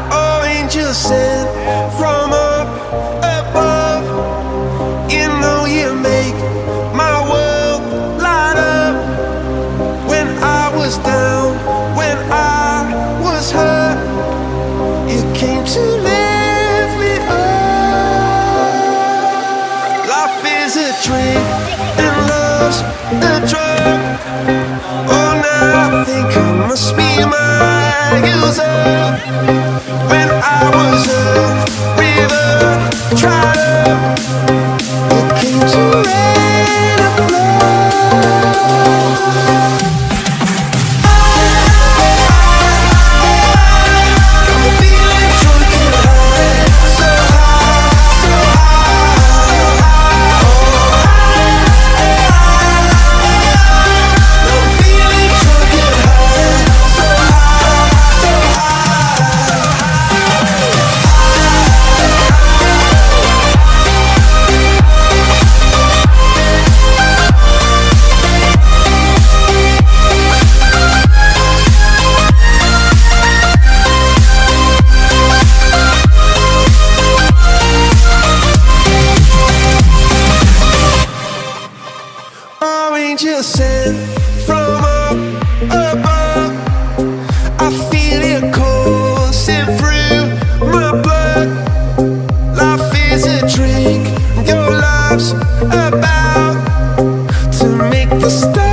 Oh, angel sent from up above. You know you make my world light up. When I was down, when I was hurt, you came to lift me up. Life is a drink and love's a drug. Oh, now I think I must be my user. When I was a river dried up, you came to rain and flood. Angel sent from up above. I feel your coursing through my blood. Life is a drink, your love's about to make the stars.